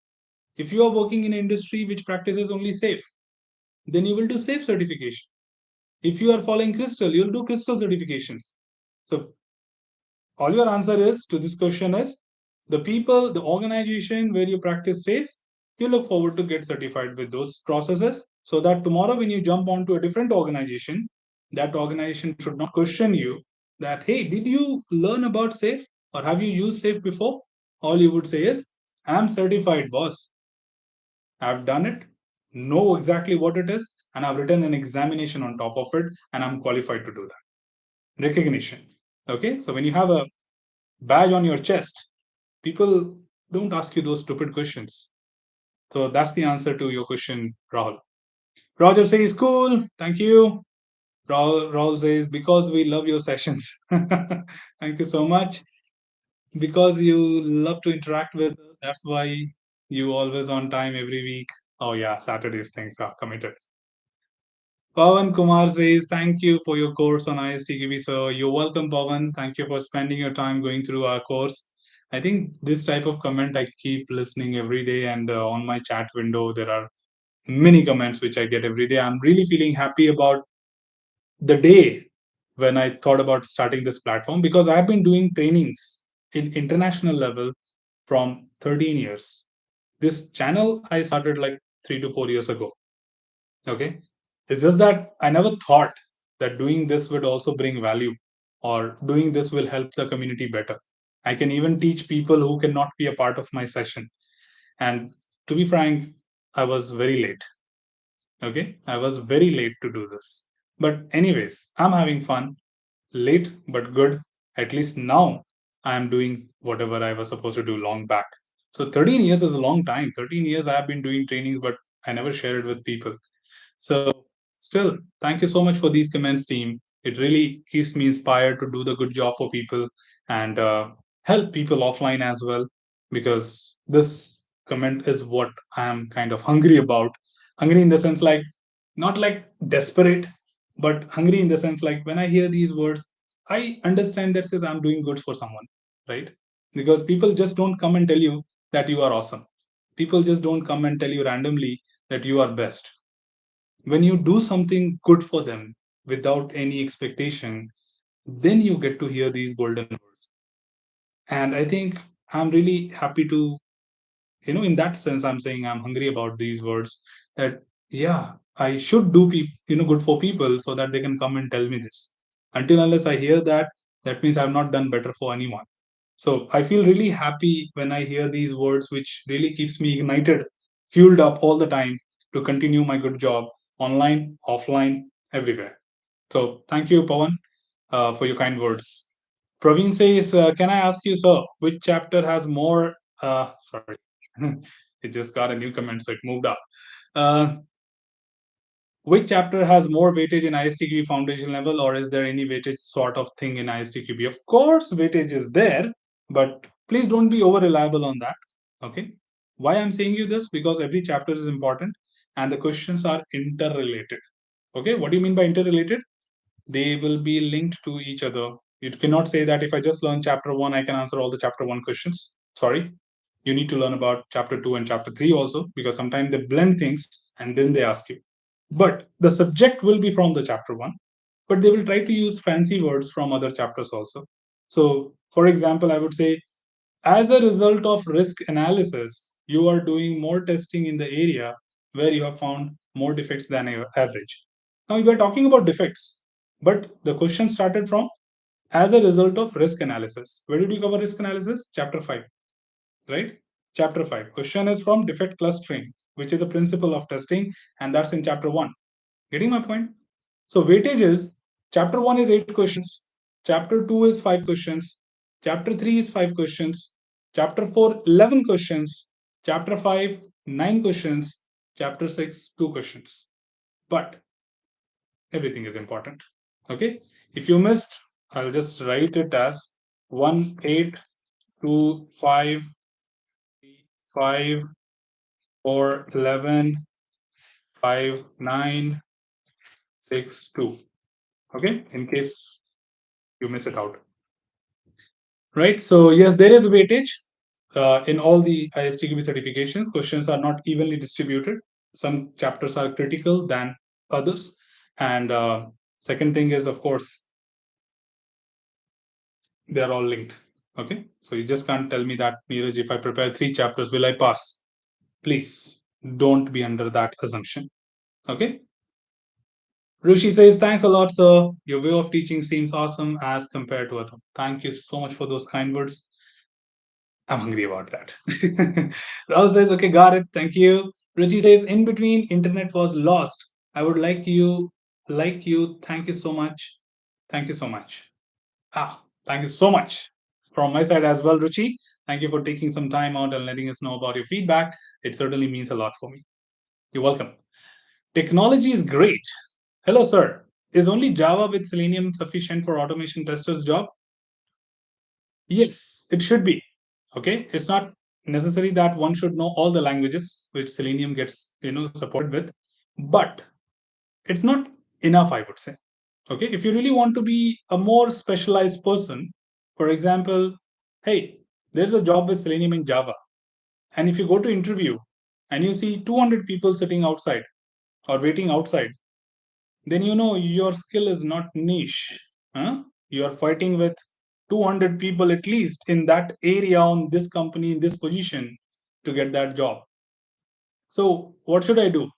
If you are working in an industry which practices only safe, then you will do safe certification. If you are following crystal, you'll do crystal certifications. So all your answer is to this question is the people, the organization where you practice safe, you look forward to get certified with those processes so that tomorrow when you jump onto a different organization, that organization should not question you that, hey, did you learn about safe or have you used safe before? All you would say is, I'm certified, boss. I've done it, know exactly what it is, and I've written an examination on top of it, and I'm qualified to do that. Recognition. Okay, so when you have a badge on your chest, people don't ask you those stupid questions. So that's the answer to your question, Rahul. Roger says, cool, thank you. Rahul says, because we love your sessions. Thank you so much. Because you love to interact with us, that's why you always on time every week. Oh yeah, Saturdays things are committed. Pawan Kumar says, thank you for your course on ISTQB. So you're welcome, Pawan. Thank you for spending your time going through our course. I think this type of comment I keep listening every day, and on my chat window, there are many comments which I get every day. I'm really feeling happy about the day when I thought about starting this platform because I've been doing trainings in international level from 13 years. This channel I started like 3 to 4 years ago. Okay. It's just that I never thought that doing this would also bring value or doing this will help the community better. I can even teach people who cannot be a part of my session. And to be frank, I was very late. Okay. I was very late to do this. But, anyways, I'm having fun. Late, but good. At least now I am doing whatever I was supposed to do long back. So 13 years is a long time. 13 years I have been doing trainings, but I never share it with people. So, still, thank you so much for these comments, team. It really keeps me inspired to do the good job for people and help people offline as well, because this comment is what I am kind of hungry about. Hungry in the sense like, not like desperate, but hungry in the sense like when I hear these words, I understand that says I'm doing good for someone, right? Because people just don't come and tell you that you are awesome. People just don't come and tell you randomly that you are best. When you do something good for them without any expectation, then you get to hear these golden words. And I think I'm really happy to, in that sense, I'm saying I'm hungry about these words that, yeah, I should do, good for people so that they can come and tell me this. Until unless I hear that, that means I've not done better for anyone. So I feel really happy when I hear these words, which really keeps me ignited, fueled up all the time to continue my good job online, offline, everywhere. So thank you, Pawan, for your kind words. Praveen says, "Can I ask you, sir, which chapter has more?" Sorry, it just got a new comment, so it moved up. Uh, which chapter has more weightage in ISTQB foundation level, or is there any weightage sort of thing in ISTQB? Of course, weightage is there, but please don't be over reliable on that. Okay. Why I'm saying you this? Because every chapter is important and the questions are interrelated. Okay, what do you mean by interrelated? They will be linked to each other. You cannot say that if I just learn chapter 1, I can answer all the chapter 1 questions. Sorry. You need to learn about chapter 2 and chapter 3 also, because sometimes they blend things and then they ask you. But the subject will be from the chapter 1, but they will try to use fancy words from other chapters also. So, for example, I would say, as a result of risk analysis, you are doing more testing in the area where you have found more defects than average. Now, we are talking about defects, but the question started from as a result of risk analysis. Where did you cover risk analysis? Chapter 5, right? Chapter 5. Question is from defect clustering, which is a principle of testing, and that's in chapter 1. Getting my point? So, weightage is chapter 1 is 8 questions, chapter 2 is 5 questions, chapter 3 is 5 questions, chapter 4, 11 questions, chapter 5, 9 questions, chapter 6, 2 questions. But everything is important. Okay? If you missed, I'll just write it as 1, 8, 2, 5, 5, 4, 11, 5, 9, 6, 2. Okay? In case you miss it out. Right? So yes, there is weightage in all the ISTQB certifications. Questions are not evenly distributed. Some chapters are critical than others. And second thing is, of course, they are all linked. Okay. So you just can't tell me that, Neeraj, if I prepare 3 chapters, will I pass? Please don't be under that assumption. Okay. Rishi says, thanks a lot, sir. Your way of teaching seems awesome as compared to other. Thank you so much for those kind words. I'm hungry about that. Rahul says, okay, got it. Thank you. Ruchi says, in between, internet was lost. I would like you. Thank you so much. Thank you so much. Thank you so much. From my side as well, Ruchi. Thank you for taking some time out and letting us know about your feedback. It certainly means a lot for me. You're welcome. Technology is great. Hello, sir. Is only Java with Selenium sufficient for automation tester's job? Yes, it should be. Okay, it's not necessary that one should know all the languages which Selenium gets supported with, but it's not enough, I would say. Okay, if you really want to be a more specialized person, for example, hey, there's a job with Selenium in Java, and if you go to interview and you see 200 people sitting outside or waiting outside, then you know your skill is not niche. Huh? You are fighting with 200 people at least in that area on this company in this position to get that job. So what should I do?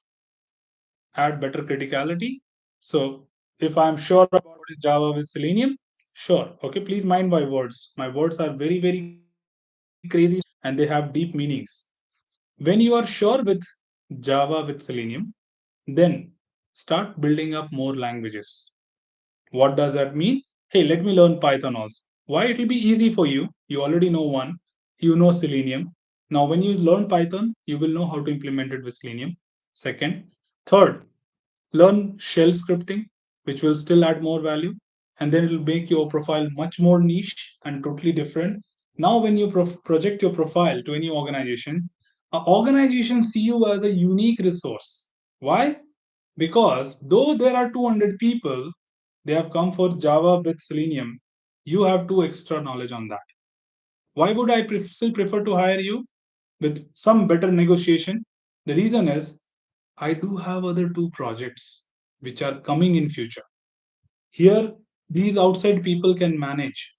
Add better criticality. So if I'm sure about what is Java with Selenium, sure. Okay, please mind my words. My words are very, very crazy and they have deep meanings. When you are sure with Java with Selenium, then start building up more languages. What does that mean? Hey, let me learn Python also. Why? It will be easy for you. You already know one. You know Selenium. Now, when you learn Python, you will know how to implement it with Selenium. Second. Third, learn shell scripting, which will still add more value. And then it will make your profile much more niche and totally different. Now, when you project your profile to any organization, an organization see you as a unique resource. Why? Because though there are 200 people, they have come for Java with Selenium. You have two extra knowledge on that. Why would I still prefer to hire you with some better negotiation? The reason is I do have other two projects which are coming in future. Here, these outside people can manage.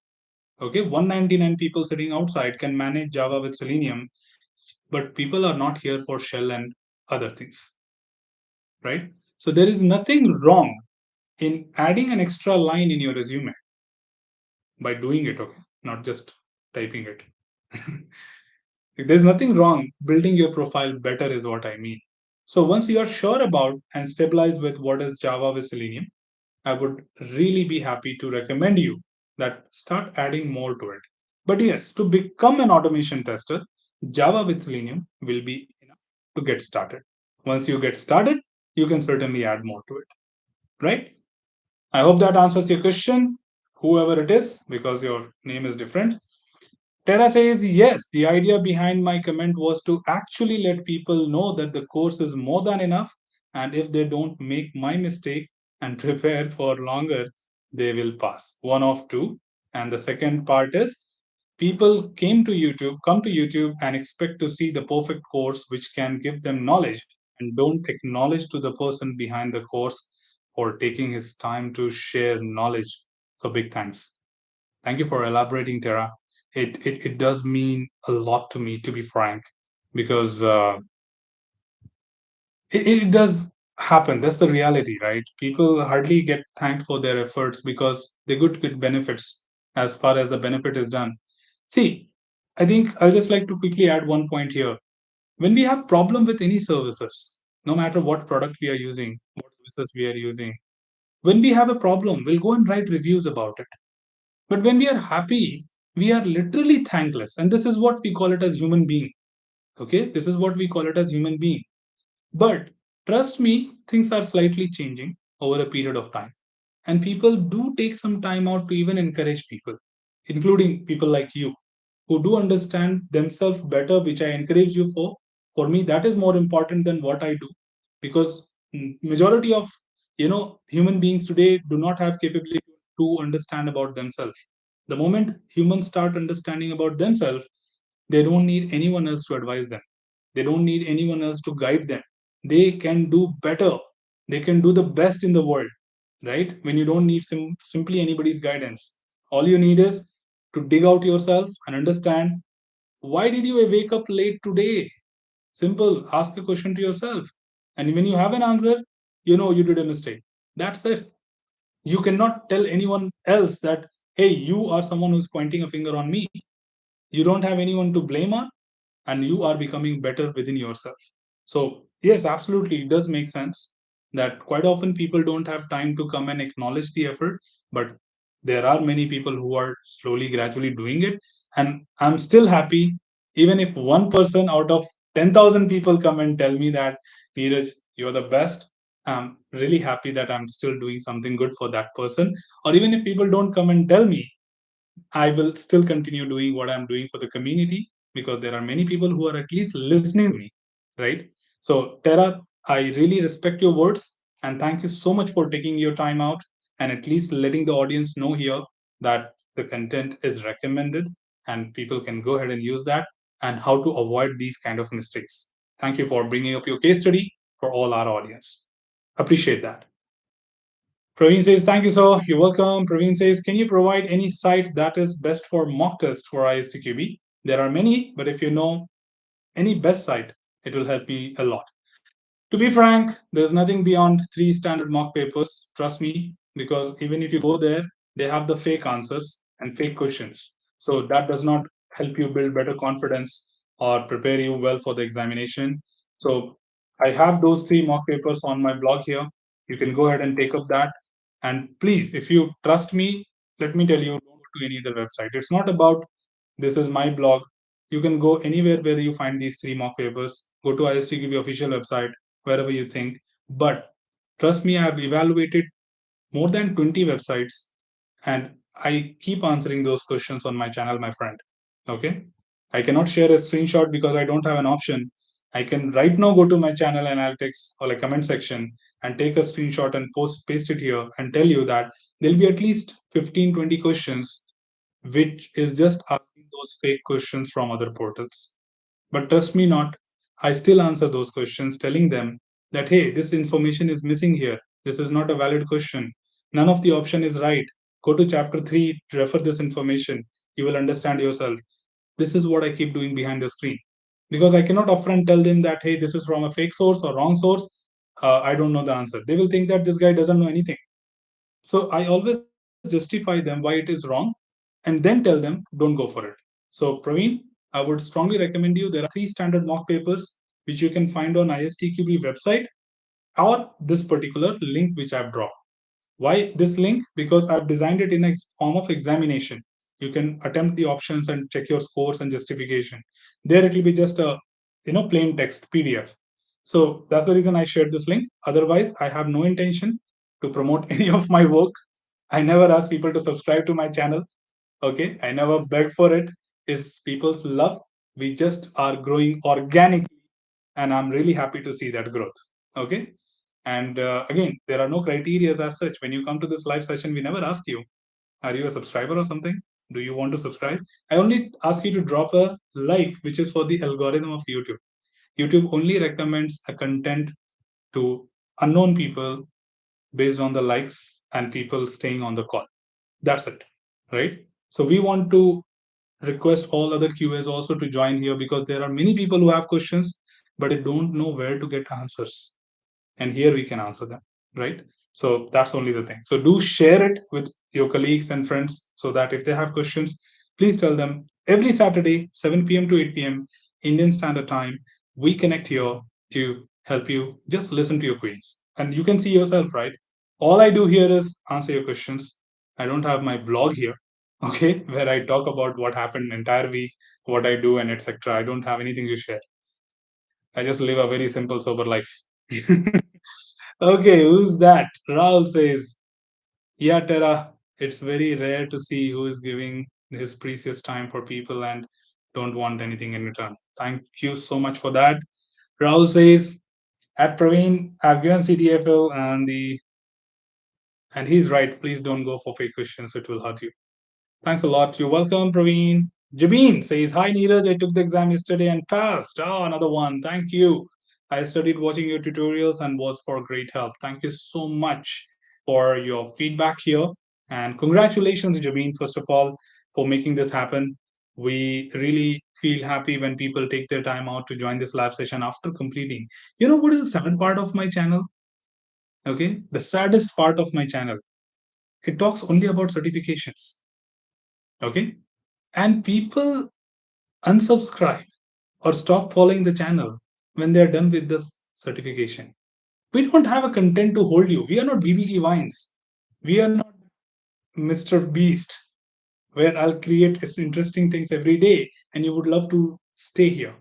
Okay, 199 people sitting outside can manage Java with Selenium, but people are not here for shell and other things, right? So there is nothing wrong in adding an extra line in your resume by doing it, okay, not just typing it. There's nothing wrong building your profile better is what I mean. So once you are sure about and stabilized with what is Java with Selenium, I would really be happy to recommend you that start adding more to it. But yes, to become an automation tester, Java with Selenium will be enough to get started. Once you get started, you can certainly add more to it, right? I hope that answers your question, whoever it is, because your name is different. Tara says, yes, the idea behind my comment was to actually let people know that the course is more than enough, and if they don't make my mistake and prepare for longer, they will pass. One of two. And the second part is people come to YouTube and expect to see the perfect course which can give them knowledge and don't acknowledge to the person behind the course for taking his time to share knowledge. So big thanks. Thank you for elaborating, Tara. It does mean a lot to me, to be frank, because it does happen. That's the reality, right? People hardly get thanked for their efforts because they get benefits as far as the benefit is done. See, I think I'll just like to quickly add one point here. When we have problem with any services, no matter what product we are using, what services we are using, when we have a problem, we'll go and write reviews about it. But when we are happy, we are literally thankless. And this is what we call it as human being. Okay. This is what we call it as human being. But trust me, things are slightly changing over a period of time. And people do take some time out to even encourage people, including people like you who do understand themselves better, which I encourage you for. For me, that is more important than what I do, because majority of human beings today do not have capability to understand about themselves. The moment humans start understanding about themselves, they don't need anyone else to advise them. They don't need anyone else to guide them. They can do better. They can do the best in the world, right? When you don't need simply anybody's guidance. All you need is to dig out yourself and understand, why did you wake up late today? Simple. Ask a question to yourself. And when you have an answer, you know you did a mistake. That's it. You cannot tell anyone else that, hey, you are someone who's pointing a finger on me. You don't have anyone to blame on, and you are becoming better within yourself. So, yes, absolutely, it does make sense that quite often people don't have time to come and acknowledge the effort, but there are many people who are slowly, gradually doing it. And I'm still happy, even if one person out of 10,000 people come and tell me that, Neeraj, you're the best. I'm really happy that I'm still doing something good for that person. Or even if people don't come and tell me, I will still continue doing what I'm doing for the community, because there are many people who are at least listening to me, right? So, Tara, I really respect your words and thank you so much for taking your time out and at least letting the audience know here that the content is recommended and people can go ahead and use that and how to avoid these kind of mistakes. Thank you for bringing up your case study for all our audience. Appreciate that. Praveen says, thank you, sir. You're welcome. Praveen says, can you provide any site that is best for mock test for ISTQB? There are many, but if you know any best site, it will help me a lot. To be frank, there's nothing beyond three standard mock papers. Trust me, because even if you go there, they have the fake answers and fake questions. So that does not help you build better confidence or prepare you well for the examination. So I have those three mock papers on my blog here. You can go ahead and take up that. And please, if you trust me, let me tell you, don't go to any other website. It's not about this is my blog. You can go anywhere where you find these three mock papers. Go to ISTQB official website, wherever you think. But trust me, I have evaluated more than 20 websites and I keep answering those questions on my channel, my friend. Okay. I cannot share a screenshot because I don't have an option. I can right now go to my channel analytics or like comment section and take a screenshot and paste it here and tell you that there'll be at least 15-20 questions which is just asking those fake questions from other portals. But trust me not, I still answer those questions, telling them that, hey, this information is missing here. This is not a valid question. None of the option is right. Go to chapter 3, refer this information. You will understand yourself. This is what I keep doing behind the screen. Because I cannot upfront tell them that, hey, this is from a fake source or wrong source. I don't know the answer. They will think that this guy doesn't know anything. So I always justify them why it is wrong and then tell them don't go for it. So Praveen, I would strongly recommend you. There are three standard mock papers which you can find on ISTQB website or this particular link which I've dropped. Why this link? Because I've designed it in a form of examination. You can attempt the options and check your scores and justification. There it will be just a plain text PDF. So that's the reason I shared this link. Otherwise, I have no intention to promote any of my work. I never ask people to subscribe to my channel. Okay, I never beg for it. is people's love. We just are growing organically, and I'm really happy to see that growth. Okay. And again, there are no criterias as such. When you come to this live session, we never ask you, are you a subscriber or something? Do you want to subscribe? I only ask you to drop a like, which is for the algorithm of YouTube. YouTube only recommends a content to unknown people based on the likes and people staying on the call. That's it, right? So we want to request all other QAs also to join here, because there are many people who have questions, but they don't know where to get answers, and here we can answer them, right? So that's only the thing. So do share it with your colleagues and friends, so that if they have questions, please tell them. Every Saturday 7 p.m. to 8 p.m. Indian Standard Time, we connect here to help you. Just listen to your queries, and you can see yourself, right? All I do here is answer your questions. I don't have my vlog here, okay, where I talk about what happened entire week, what I do, and etc. I don't have anything to share. I just live a very simple, sober life. Okay, who's that? Raul says, yeah, Tara, it's very rare to see who is giving his precious time for people and don't want anything in return. Thank you so much for that. Raul says, at Praveen, I've given CTFL and he's right. Please don't go for fake questions. It will hurt you. Thanks a lot. You're welcome, Praveen. Jabeen says, hi, Neeraj. I took the exam yesterday and passed. Oh, another one. Thank you. I studied watching your tutorials and was for great help. Thank you so much for your feedback here. And congratulations, Jabeen, first of all, for making this happen. We really feel happy when people take their time out to join this live session after completing. You know what is the sad part of my channel? Okay. The saddest part of my channel. It talks only about certifications. Okay. And people unsubscribe or stop following the channel when they're done with this certification. We don't have a content to hold you. We are not BBK Vines. We are not Mr. Beast, where I'll create interesting things every day and you would love to stay here.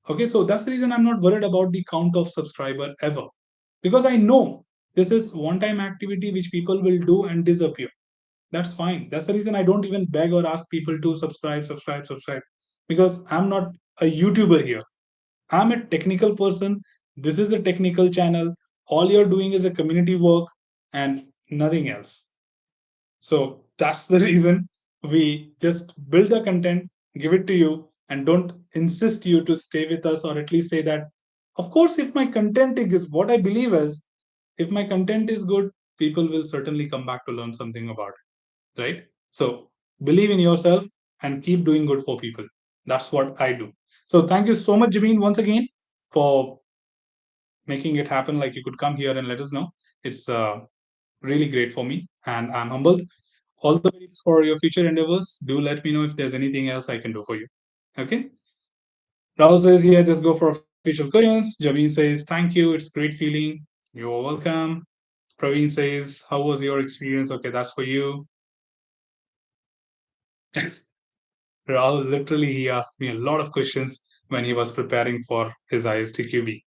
Okay, so that's the reason I'm not worried about the count of subscriber ever. Because I know this is one time activity which people will do and disappear. That's fine. That's the reason I don't even beg or ask people to subscribe, subscribe, subscribe. Because I'm not a YouTuber here. I'm a technical person. This is a technical channel. All you're doing is a community work and nothing else. So that's the reason we just build the content, give it to you, and don't insist you to stay with us, or at least say that, of course, if my content is what I believe is, if my content is good, people will certainly come back to learn something about it, right? So believe in yourself and keep doing good for people. That's what I do. So thank you so much, Jameen, once again for making it happen. Like, you could come here and let us know. It's really great for me, and I'm humbled. All the best for your future endeavors. Do let me know if there's anything else I can do for you. Okay. Rahul says, yeah, just go for official questions. Jameen says, thank you. It's great feeling. You're welcome. Praveen says, how was your experience? Okay, that's for you. Rahul, literally, he asked me a lot of questions when he was preparing for his ISTQB.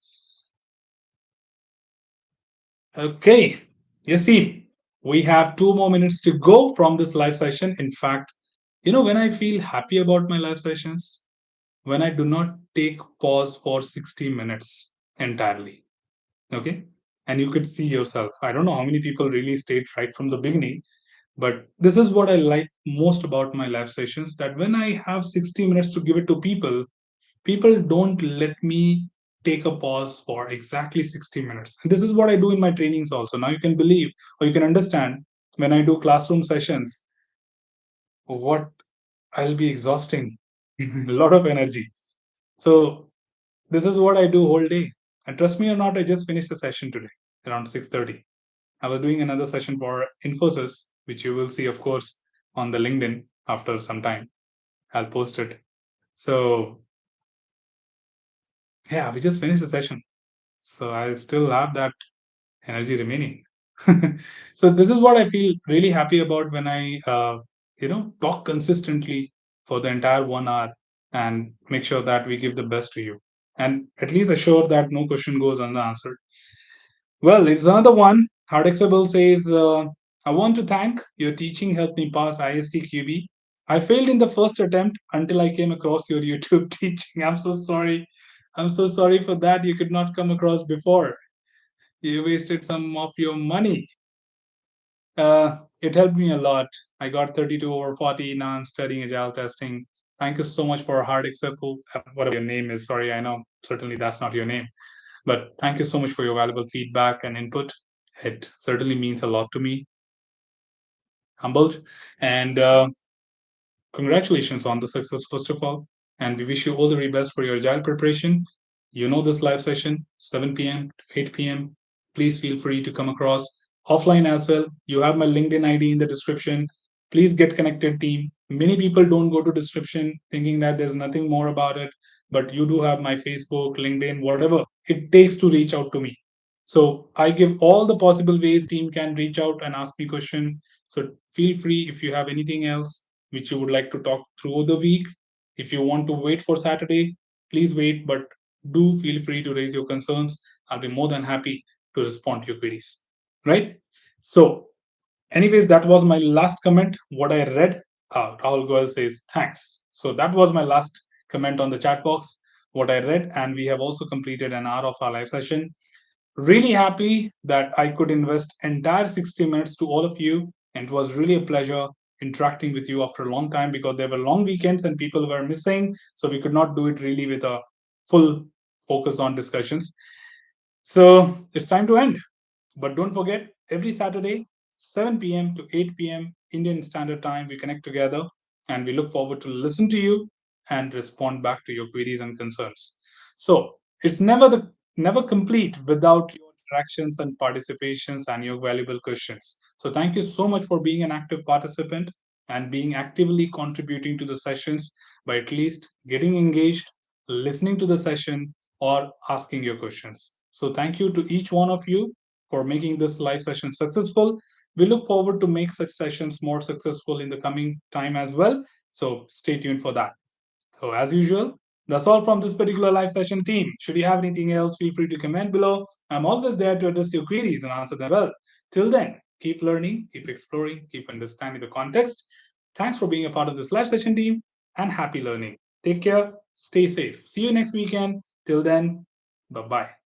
Okay. Yes, team. We have 2 more minutes to go from this live session. In fact, when I feel happy about my live sessions, when I do not take pause for 60 minutes entirely. Okay. And you could see yourself. I don't know how many people really stayed right from the beginning, but this is what I like most about my live sessions, that when I have 60 minutes to give it to people, people don't let me take a pause for exactly 60 minutes. And this is what I do in my trainings also. Now you can believe, or you can understand, when I do classroom sessions, what I'll be exhausting. A lot of energy. So this is what I do whole day. And trust me or not, I just finished the session today around 6:30. I was doing another session for Infosys, which you will see, of course, on the LinkedIn after some time. I'll post it. So yeah, we just finished the session. So I still have that energy remaining. So this is what I feel really happy about when I talk consistently for the entire 1 hour and make sure that we give the best to you, and at least assure that no question goes unanswered. Well, it's another one. Hardexable says, I want to thank your teaching helped me pass ISTQB. I failed in the first attempt until I came across your YouTube teaching. I'm so sorry. I'm so sorry for that. You could not come across before. You wasted some of your money. It helped me a lot. I got 32 over 40. Now I'm studying agile testing. Thank you so much for hard example, whatever your name is. Sorry, I know certainly that's not your name. But thank you so much for your valuable feedback and input. It certainly means a lot to me. Humbled. And congratulations on the success, first of all. And we wish you all the very best for your agile preparation. You know this live session, 7 p.m. to 8 p.m. Please feel free to come across offline as well. You have my LinkedIn ID in the description. Please get connected, team. Many people don't go to description thinking that there's nothing more about it, but you do have my Facebook, LinkedIn, whatever it takes to reach out to me. So I give all the possible ways team can reach out and ask me question. So feel free if you have anything else which you would like to talk through the week. If you want to wait for Saturday, please wait, but do feel free to raise your concerns. I'll be more than happy to respond to your queries. Right? So, anyways, that was my last comment. What I read, Rahul Goel says thanks. So, that was my last comment on the chat box. What I read, and we have also completed an hour of our live session. Really happy that I could invest entire 60 minutes to all of you. And it was really a pleasure interacting with you after a long time because there were long weekends and people were missing. So we could not do it really with a full focus on discussions. So it's time to end. But don't forget, every Saturday, 7 p.m. to 8 p.m. Indian Standard Time, we connect together and we look forward to listen to you and respond back to your queries and concerns. So it's never complete without your interactions and participations and your valuable questions. So thank you so much for being an active participant and being actively contributing to the sessions by at least getting engaged, listening to the session, or asking your questions. So thank you to each one of you for making this live session successful. We look forward to make such sessions more successful in the coming time as well. So stay tuned for that. So as usual, that's all from this particular live session team. Should you have anything else, feel free to comment below. I'm always there to address your queries and answer them well. Till then, keep learning, keep exploring, keep understanding the context. Thanks for being a part of this live session team and happy learning. Take care, stay safe. See you next weekend. Till then, bye bye.